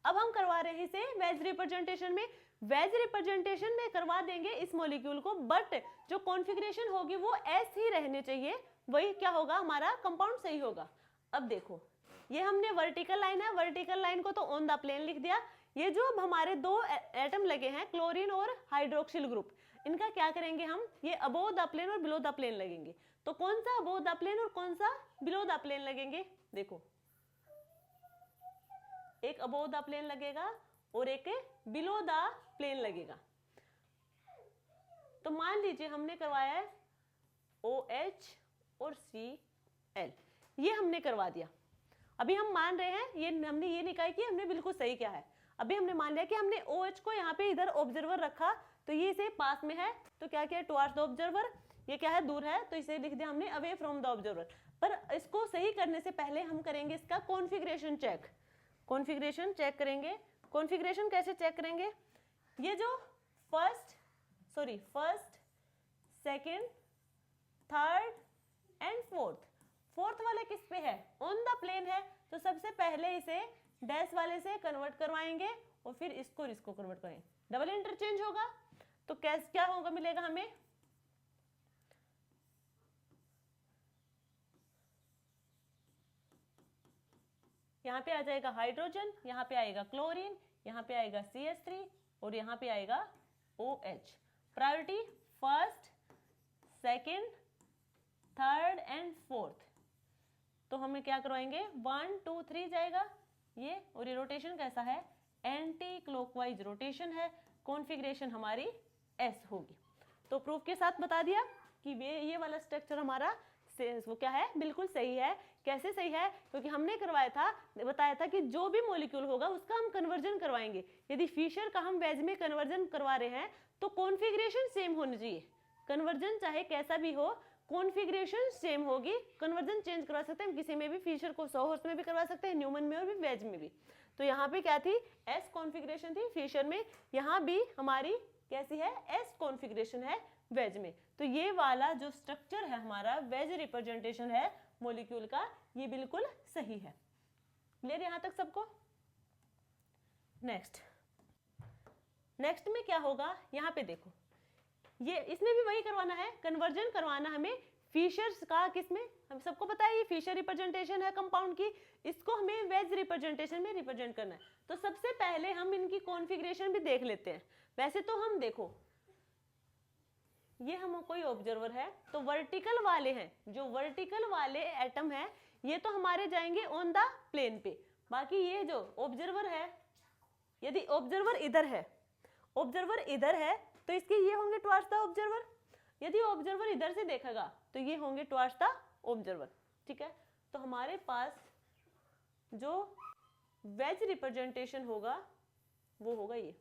अब हम करवा रहे हैं इसे वेज रिप्रेजेंटेशन में, वेज रिप्रेजेंटेशन में करवा देंगे इस मॉलिक्यूल को, बट जो कॉन्फ़िगरेशन होगी वो एस ही रहने चाहिए, वही क्या होगा हमारा कंपाउंड सही होगा। अब देखो ये हमने वर्टिकल लाइन है, वर्टिकल लाइन को तो ऑन द प्लेन लिख दिया। ये जो अब हमारे दो एटम लगे हैं क्लोरीन और हाइड्रोक्सिल ग्रुप, इनका क्या करेंगे हम, ये अबोव द प्लेन और बिलो द प्लेन लगेंगे। तो कौन सा अबोव द प्लेन और कौन सा बिलो द प्लेन लगेंगे, देखो एक अबोव द प्लेन लगेगा और एक बिलो द प्लेन लगेगा। तो मान लीजिए हमने करवाया है OH और Cl, ये हमने करवा दिया। अभी हम मान रहे हैं, ये हमने ये नहीं कहा कि हमने बिल्कुल सही क्या है, अभी हमने मान लिया कि हमने OH को यहाँ पे इधर ऑब्जर्वर रखा, तो ये इसे पास में है, तो क्या किया टुवर्ड्स द ऑब्जर्वर, ये क्या है दूर है, तो इसे लिख दिया हमने अवे फ्रॉम द ऑब्जर्वर। पर इसको सही करने से पहले हम करेंगे इसका कॉन्फ़िगरेशन चेक, कॉन्फ़िगरेशन चेक करेंगे। कॉन्फ़िगरेशन कैसे चेक करेंगे, ये जो first second third and fourth वाला किस पे है, ऑन द प्लेन है, तो सबसे पहले इसे डैश वाले से कन्वर्ट करवाएंगे और फिर इसको कन्वर्ट करेंगे, डबल इंटरचेंज होगा। तो कैसे क्या होगा, मिलेगा हमें यहाँ पे आ जाएगा हाइड्रोजन, यहाँ पे आएगा क्लोरीन, यहाँ पे आएगा CH3 और यहाँ पे आएगा OH। Priority first second third and fourth, तो हमें क्या करवाएंगे 1 2 3 जाएगा ये, और ये रोटेशन कैसा है, एंटी क्लॉकवाइज रोटेशन है, कॉन्फ़िगरेशन हमारी S होगी। तो प्रूफ के साथ बता दिया कि ये वाला स्ट्रक्चर हमारा वो क्या है, बिल्कुल सही है। कैसे सही है, क्योंकि हमने करवाया था, बताया था कि जो भी मॉलिक्यूल होगा उसका हम कन्वर्जन करवाएंगे। यदि फिशर का हम वेज में कन्वर्जन करवा रहे हैं तो कॉन्फ़िगरेशन सेम होनी चाहिए, कन्वर्जन चाहे कैसा भी हो कॉन्फ़िगरेशन सेम होगी। कन्वर्जन चेंज करवा सकते हैं हम किसी में भी, फिशर को सॉहॉर्स्ट में भी करवा सकते हैं, न्यूमन में और भी वेज में भी। तो यहाँ पे क्या थी, एस कॉन्फ़िगरेशन थी फिशर में, यहाँ भी हमारी कैसी है, एस कॉन्फ़िगरेशन है वेज में। तो ये वाला जो स्ट्रक्चर है हमारा वेज रिप्रेजेंटेशन है मॉलिक्यूल का, ये बिल्कुल सही है। क्लियर यहाँ तक सबको? नेक्स्ट में क्या होगा, यहाँ पे देखो, ये इसमें भी वही करवाना है, कन्वर्जन करवाना हमें फिशर्स का, किसमें, हम सबको पता है ये फिशर रिप्रेजेंटेशन है कंपाउंड की, इसको हमें वेज रिप्रेजेंटेशन में रिप्रेजेंट करना है। तो सबसे पहले हम इनकी कॉन्फ़िगरेशन भी देख लेते हैं। वैसे तो हम देखो, ये हम कोई ऑब्जर्वर है तो वर्टिकल वाले हैं, जो वर्टिकल वाले एटम है ये तो हमारे जाएंगे ऑन द प्लेन पे। बाकी ये जो ऑब्जर्वर है, यदि ऑब्जर्वर इधर है तो इसके ये होंगे टुवर्ड्स द ऑब्जर्वर, यदि ऑब्जर्वर इधर से देखेगा तो ये होंगे टुवर्ड्स द ऑब्जर्वर। ठीक है, तो हमारे पास जो वेज रिप्रेजेंटेशन होगा वो होगा ये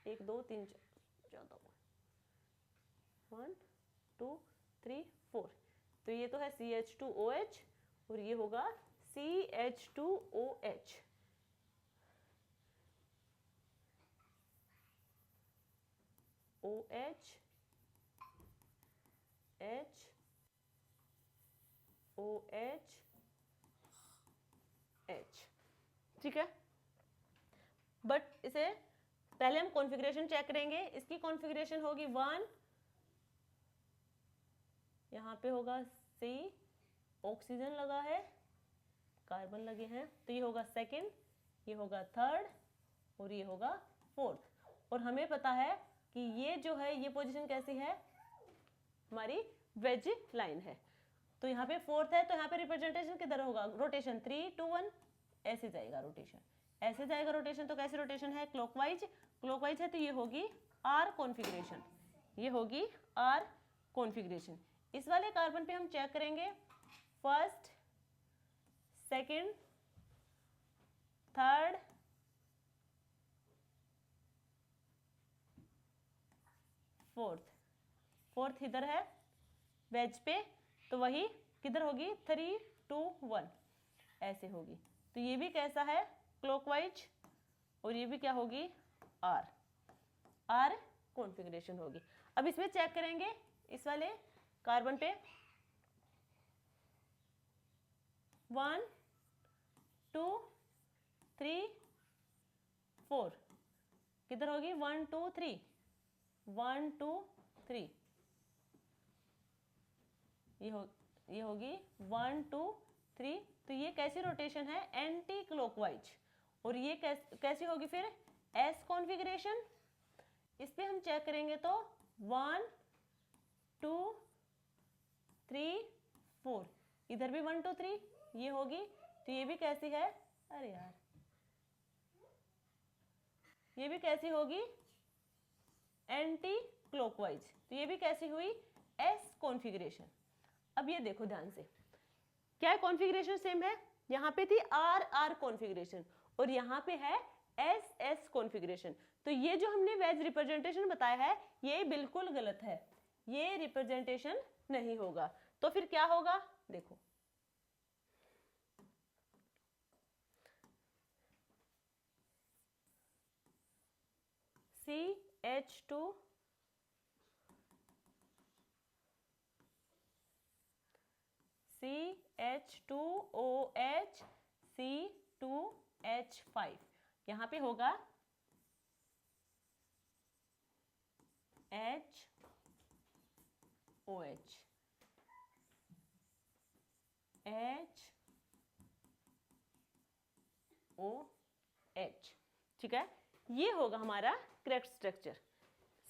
1 2 3 4 1 2 3 4। तो ये तो है CH2OH और ये होगा CH2OH। OH H OH H। ठीक है, बट इसे पहले हम कॉन्फ़िगरेशन चेक करेंगे। इसकी कॉन्फ़िगरेशन होगी 1, यहाँ पे होगा C, ऑक्सीजन लगा है, कार्बन लगे हैं, तो ये होगा सेकंड, ये होगा थर्ड और ये होगा फोर्थ। और हमें पता है कि ये जो है ये पोजीशन कैसी है, हमारी वेज लाइन है। तो यहाँ पे फोर्थ है तो यहाँ पे रिप्रेजेंटेशन किधर होगा, रोटेशन 3 2 1, ऐसे जाएगा रोटेशन, ऐसे जाएगा रोटेशन। तो कैसी रोटेशन है, क्लॉकवाइज है, तो ये होगी आर कॉन्फ़िगरेशन, ये होगी आर कॉन्फ़िगरेशन। इस वाले कार्बन पे हम चेक करेंगे फर्स्ट, सेकंड, थर्ड, फोर्थ इधर है वेज पे, तो वही किधर होगी 3 2 1, ऐसे होगी। तो ये भी कैसा है, क्लॉकवाइज, और ये भी क्या होगी, आर कॉन्फ़िगरेशन होगी। अब इसमें चेक करेंगे इस वाले कार्बन पे 1 2 3 4, किधर होगी 1 2 3 1 2 3, ये होगी 1 2 3। तो ये कैसी रोटेशन है, एंटी क्लॉकवाइज। और ये कैसी होगी फिर, एस कॉन्फ़िगरेशन। इस पे हम चेक करेंगे तो 1 2 3 4, इधर भी 1 2 3 ये होगी। तो ये भी कैसी है, अरे यार ये भी कैसी होगी, एंटी क्लॉकवाइज। तो ये भी कैसी हुई, एस कॉन्फ़िगरेशन। अब ये देखो ध्यान से, क्या कॉन्फ़िगरेशन सेम है, यहाँ पे थी आर कॉन्फ़िगरेशन और यहाँ पे है एस कॉन्फ़िगरेशन। तो ये जो हमने वेज रिप्रेजेंटेशन बताया है ये बिल्कुल गलत है, ये रिप्रेजेंटेशन नहीं होगा। तो फिर क्या होगा, देखो CH2 CH2OH C2H5, यहाँ पे होगा HOH HOH। ठीक है, ये होगा हमारा करेक्ट स्ट्रक्चर।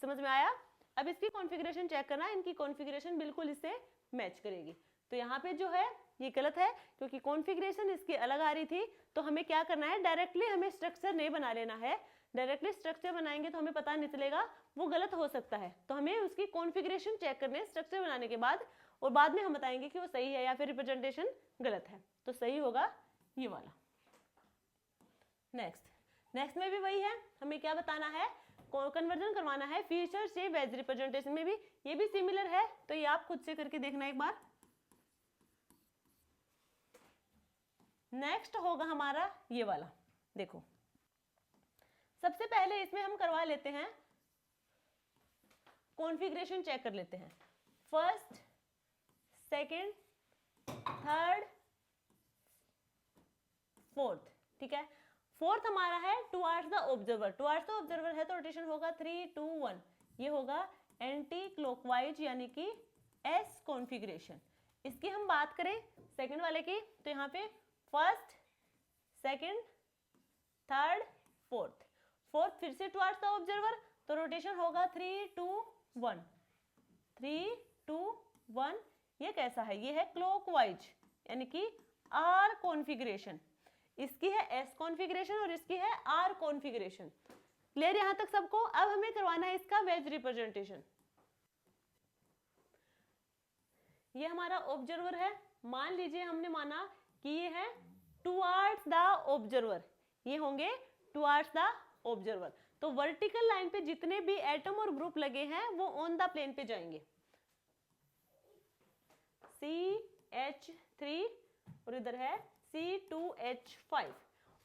समझ में आया? अब इसकी कॉन्फ़िगरेशन चेक करना, इनकी कॉन्फ़िगरेशन बिल्कुल इससे मैच करेगी। तो यहाँ पे जो है ये गलत है क्योंकि कॉन्फ़िगरेशन इसकी अलग आ रही थी। तो हमें क्या करना है, डायरेक्टली हमें स्ट्रक्चर नहीं बना लेना है। डायरेक्टली स्ट्रक्चर बनाएंगे तो हमें पता नहीं चलेगा, वो गलत हो सकता है। तो हमें उसकी कॉन्फ़िगरेशन चेक करने स्ट्रक्चर बनाने के बाद, और बाद में हम बताएंगे कि वो सही है या फिर रिप्रेजेंटेशन गलत है। तो सही होगा ये वाला। नेक्स्ट में भी वही है, हमें क्या बताना है, कन्वर्जन करवाना है फीचर से वेज रिप्रेजेंटेशन में भी, ये भी सिमिलर है, तो ये आप खुद से करके देखना एक बार। नेक्स्ट होगा हमारा ये वाला, देखो सबसे पहले इसमें हम करवा लेते हैं कॉन्फ़िगरेशन, चेक कर लेते हैं फर्स्ट, सेकंड, थर्ड, फोर्थ, ठीक है। फोर्थ हमारा है towards the observer, towards the observer है तो रोटेशन होगा 3 2 1, ये होगा एंटी क्लॉकवाइज यानी कि एस कॉन्फ़िगरेशन। इसकी हम बात करें सेकंड वाले की, तो यहाँ पे first, second, third, fourth, fourth फिर से टुवर्ड्स द ऑब्जर्वर तो रोटेशन होगा 3 2 1, 3 2 1। ये कैसा है, ये है क्लॉकवाइज यानी कि आर कॉन्फ़िगरेशन, इसकी है एस कॉन्फ़िगरेशन और इसकी है आर कॉन्फ़िगरेशन। क्लियर यहां तक सबको? अब हमें करवाना है इसका वेज रिप्रेजेंटेशन। ये हमारा ऑब्जर्वर है, मान लीजिए हमने माना कि ये है टुवर्ड्स द ऑब्जर्वर, ये होंगे टुवर्ड्स द ऑब्जर्वर, तो वर्टिकल लाइन पे जितने भी एटम और ग्रुप लगे हैं वो ऑन द प्लेन पे जाएंगे। CH3 और इधर है C2H5।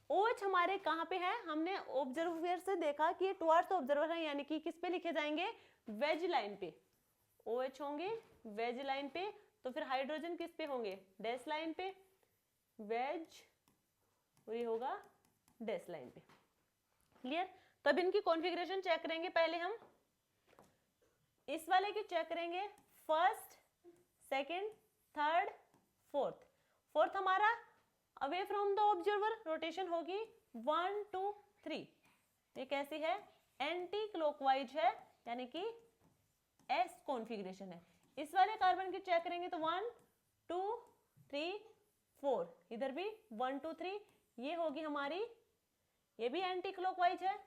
OH हमारे कहाँ पे है, हमने ऑब्जर्वर से देखा कि ये टुवर्ड्स ऑब्जर्वर है, यानी कि किस पे लिखे जाएंगे, वेज लाइन पे। OH होंगे वेज लाइन पे, तो फिर हाइड्रोजन किस पे होंगे, डैश लाइन पे, वेज, और ये होगा डैश लाइन पे। क्लियर? तब इनकी कॉन्फ़िगरेशन चेक करेंगे, पहले हम इस वाले की चेक करेंगे, first, second, third, fourth. Fourth हमारा away from the observer, rotation होगी 1 2 3। ये कैसी है, एंटी क्लॉकवाइज है यानी कि एस कॉन्फ़िगरेशन है। इस वाले कार्बन की चेक करेंगे तो 1 2 3 4, इधर भी 1 2 3, ये होगी हमारी, ये भी एंटी क्लॉकवाइज है,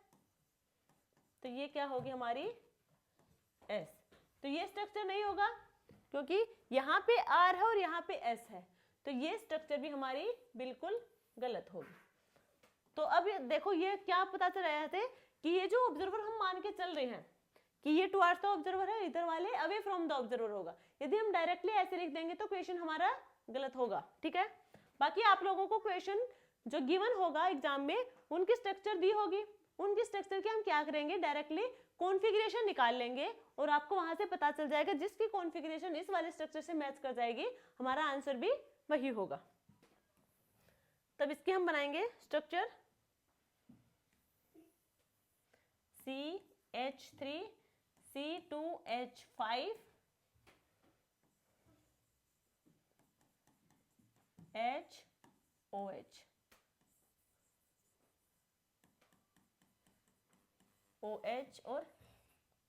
तो ये क्या होगी हमारी एस। तो ये स्ट्रक्चर नहीं होगा क्योंकि यहाँ पे आर है और यहाँ पे एस है, तो ये स्ट्रक्चर भी हमारी बिल्कुल गलत होगी। तो अब देखो ये क्या पता चल रहा है कि ये जो ऑब्जर्वर हम मान के चल रहे हैं कि ये टुवर्ड्स द ऑब्जर्वर है, इधर वाले अवे फ्रॉम द ऑब्जर्वर होगा। यदि हम डायरेक्टली ऐसे लिख देंगे तो क्वेश्चन हमारा गलत होगा, ठीक है। बाकी आप लोगों को क्वेश्चन जो गिवन होगा एग्जाम में, उनकी स्ट्रक्चर दी होगी, उनकी स्ट्रक्चर के हम क्या करेंगे, डायरेक्टली कॉन्फ़िगरेशन निकाल लेंगे और आपको वहां से पता चल जाएगा जिसकी कॉन्फ़िगरेशन इस वाले स्ट्रक्चर से मैच कर जाएगी, हमारा आंसर भी वही होगा। तब इसकी हम बनाएंगे structure CH3 C2H5 HOH, OH और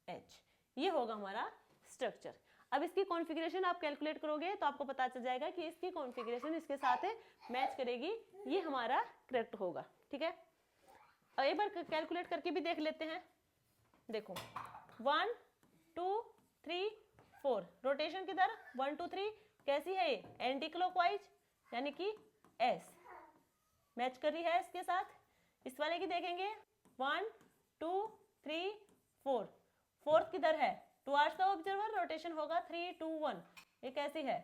H, ये होगा हमारा स्ट्रक्चर। अब इसकी कॉन्फ़िगरेशन आप कैलकुलेट करोगे तो आपको पता चल जाएगा कि इसकी कॉन्फ़िगरेशन इसके साथ मैच करेगी, ये हमारा करेक्ट होगा, ठीक है। अब एक बार कैलकुलेट करके भी देख लेते हैं। देखो 1 2 3 4, रोटेशन किधर 1 2 3, कैसी है ये, एंटी क्लॉकवाइज यानी कि एस मैच कर रही है इसके साथ। इस वाले की देखेंगे 1 2 3 4, फोर्थ किधर है, टुवर्ड्स द ऑब्जर्वर, रोटेशन होगा 3 2 1। ये कैसी है,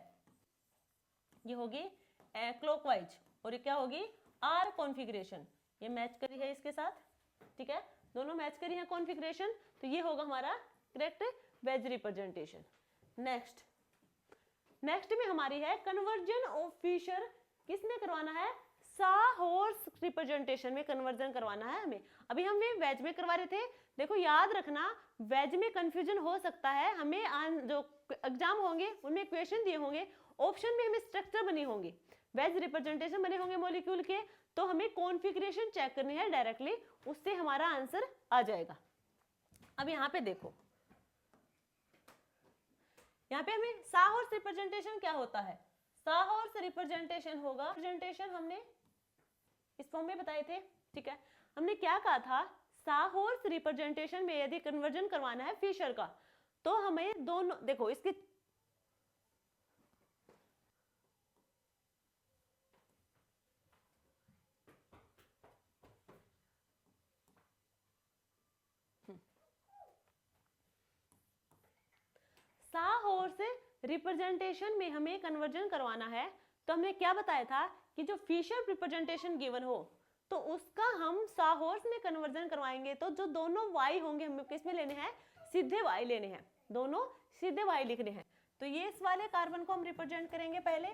ये होगी क्लॉकवाइज, और ये क्या होगी आर कॉन्फ़िगरेशन, ये मैच करी है इसके साथ, ठीक है, दोनों मैच करी है कॉन्फ़िगरेशन, तो ये होगा हमारा करेक्ट वेज रिप्रेजेंटेशन। नेक्स्ट में हमारी है कन्वर्जन ऑफ फिशर, किसमें करवाना है, साहॉर्स रिप्रेजेंटेशन में कन्वर्जन करवाना है हमें। अभी हम वेज में करवा रहे थे, देखो याद रखना वेज में कंफ्यूजन हो सकता है, हमें जो एग्जाम होंगे उनमें क्वेश्चन दिए होंगे, ऑप्शन में हमें स्ट्रक्चर बने होंगे, वेज रिप्रेजेंटेशन बने होंगे मॉलिक्यूल के, तो हमें कॉन्फ़िगरेशन चेक करनी है डायरेक्टली, उससे हमारा आंसर आ जाएगा। अब यहाँ पे देखो, यहाँ पे हमें साहॉर्स रिप्रेजेंटेशन क्या होता है, साहॉर्स रिप्रेजेंटेशन होगा, रिप्रेजेंटेशन हमने इस फॉर्म में बताए थे, ठीक है। हमने क्या कहा था, साहॉर्स रिप्रेजेंटेशन में यदि कन्वर्जन करवाना है फिशर का, तो हमें दोनों, देखो इसकी सोहॉर्स रिप्रेजेंटेशन में हमें कन्वर्जन करवाना है, तो हमने क्या बताया था कि जो फिशर रिप्रेजेंटेशन गिवन हो तो उसका हम साहॉर्स में कन्वर्जन करवाएंगे, तो जो दोनों वाई होंगे हमें किस में लेने हैं, सीधे वाई लेने हैं, दोनों सीधे वाई लिखने हैं। तो ये इस वाले कार्बन को हम रिप्रेजेंट करेंगे पहले।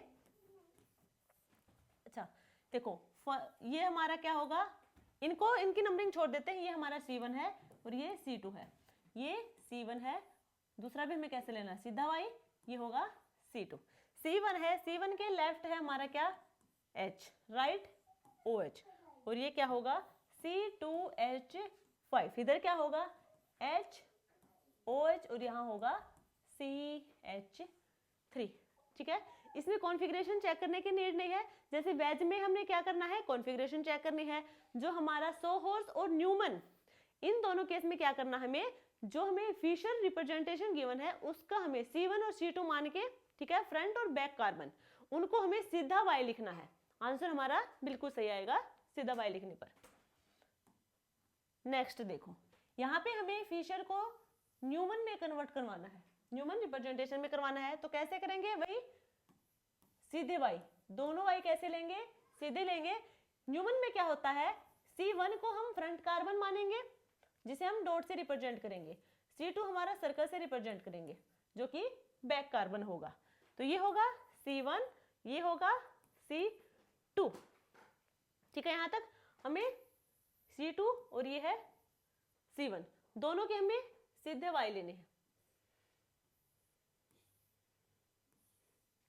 अच्छा देखो ये हमारा क्या होगा, इनको इनकी नंबरिंग छोड़ देते हैं, ये हमारा C1 है और ये C2 है, ये C1 है, दूसरा भी हमें कैसे लेना है, सीधा वाई, ये होगा C2। C1 है, C1 के लेफ्ट है हमारा क्या, H, राइट OH, और ये क्या होगा C2H5, इधर क्या होगा HOH और यहाँ होगा CH3। ठीक है, इसमें कॉन्फ़िगरेशन चेक करने की नीड नहीं है, जैसे वेज में हमने क्या करना है, कॉन्फ़िगरेशन चेक करनी है। जो हमारा सोहॉर्स और न्यूमन, इन दोनों केस में क्या करना हमें, जो हमें फिशर रिप्रेजेंटेशन गिवन है उसका हमें C1 और C2 मान के, ठीक है, फ्रंट और बैक कार्बन उनको हमें सीधा वाई लिखना है। आंसर हमारा बिल्कुल सही आएगा सीधा वाई लिखने पर। नेक्स्ट देखो, यहाँ पे हमें फिशर को न्यूमन में कन्वर्ट करवाना है, न्यूमन रिप्रेजेंटेशन में करवाना है, तो कैसे करेंगे, वही सीधे वाई, दोनों वाई कैसे लेंगे, सीधे लेंगे। न्यूमन में क्या होता है, C1 को हम फ्रंट कार्बन मानेंगे जिसे हम डॉट से रिप्रेजेंट करेंगे, C2 हमारा सर्कल से रिप्रेजेंट करेंगे जो कि बैक कार्बन होगा। तो ये होगा C1, ये होगा C2। ठीक है, यहां तक हमें C2 और ये है C1, दोनों के हमें सीधे वाई लेने हैं।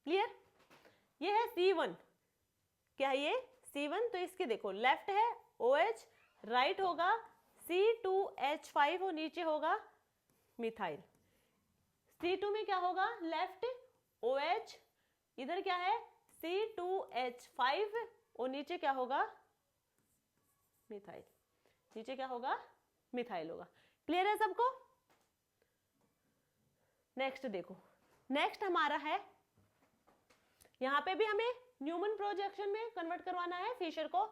क्लियर, ये है C1, क्या ये C1, तो इसके देखो लेफ्ट है OH, राइट होगा C2H5 और नीचे होगा मिथाइल। C2 में क्या होगा, लेफ्ट OH, इधर क्या है C2H5 और नीचे क्या होगा मिथाइल, नीचे क्या होगा मिथाइल होगा। क्लियर है सबको। नेक्स्ट देखो, नेक्स्ट हमारा है, यहाँ पे भी हमें न्यूमन प्रोजेक्शन में कन्वर्ट करवाना है फिशर को।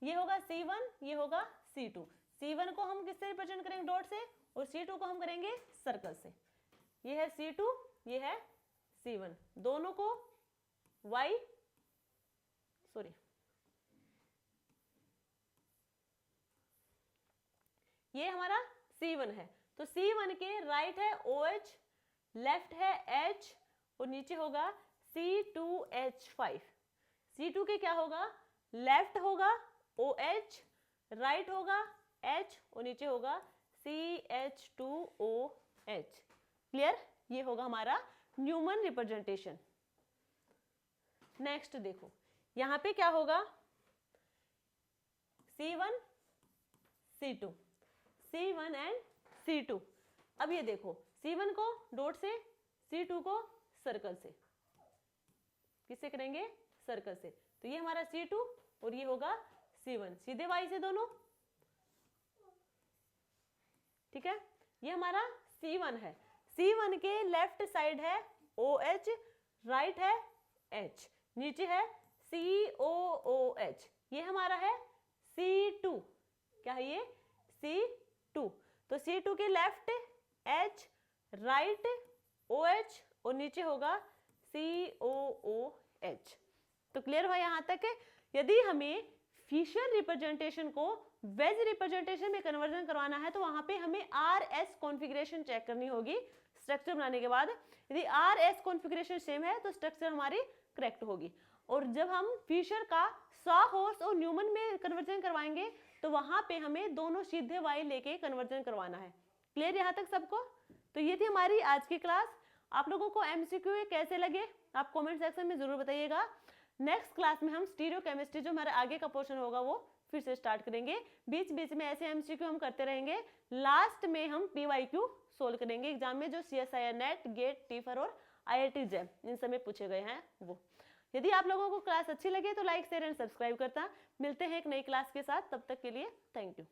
ये होगा C1, ये होगा C2। C1 को हम किससे रिप्रेजेंट करेंगे, डॉट से, और C2 को हम करेंगे सर्कल से। ये है C2, ये है C1, दोनों को Y, सॉरी ये हमारा C1 है, तो C1 के राइट है OH, लेफ्ट है H और नीचे होगा C2H5। C2 के क्या होगा, लेफ्ट होगा OH, राइट होगा H और नीचे होगा CH2OH। क्लियर, ये होगा हमारा न्यूमन रिप्रेजेंटेशन। नेक्स्ट देखो, यहां पे क्या होगा C1 C2, C1 and C2। अब ये देखो C1 को डॉट से, C2 को सर्कल से, किससे करेंगे, सर्कल से, तो ये हमारा C2 और ये होगा C1, सीधे वाई से दोनों। ठीक है, ये हमारा C1 है, C1 के लेफ्ट साइड है OH, राइट है H, नीचे है COOH, ये हमारा है C2, क्या है ये C2, तो C2 के लेफ्ट H, राइट OH और नीचे होगा COOH। तो क्लियर हुआ यहाँ तक है। यदि हमें फिशर रिप्रेजेंटेशन को वेज रिप्रेजेंटेशन में कन्वर्जन करवाना है तो वहां पे हमें RS कॉन्फ़िगरेशन चेक करनी होगी स्ट्रक्चर बनाने के बाद। यदि RS कॉन्फ़िगरेशन सेम है तो स्ट्रक्चर हमारी करेक्ट होगी। और जब हम फिशर का साहॉर्स और न्यूमन में कन्वर्जन करवाएंगे तो वहां पे हमें दोनों सीधे वाई लेके कन्वर्जन करवाना है। क्लियर यहाँ तक सबको। तो ये थी हमारी आज की क्लास। आप लोगों को MCQ कैसे लगे आप कमेंट सेक्शन में जरूर बताइएगा। नेक्स्ट क्लास में हम स्टीरियो केमिस्ट्री जो हमारा आगे का पोर्शन होगा वो फिर से स्टार्ट करेंगे। बीच बीच में ऐसे MCQ हम करते रहेंगे। लास्ट में हम PYQ सोल्व करेंगे एग्जाम में जो CSIR नेट, गेट, टीफर और IIT JEM इन सब में पूछे गए हैं वो। यदि आप लोगों को क्लास अच्छी लगे तो लाइक, शेयर एंड सब्सक्राइब करता। मिलते हैं एक नई क्लास के साथ, तब तक के लिए थैंक यू।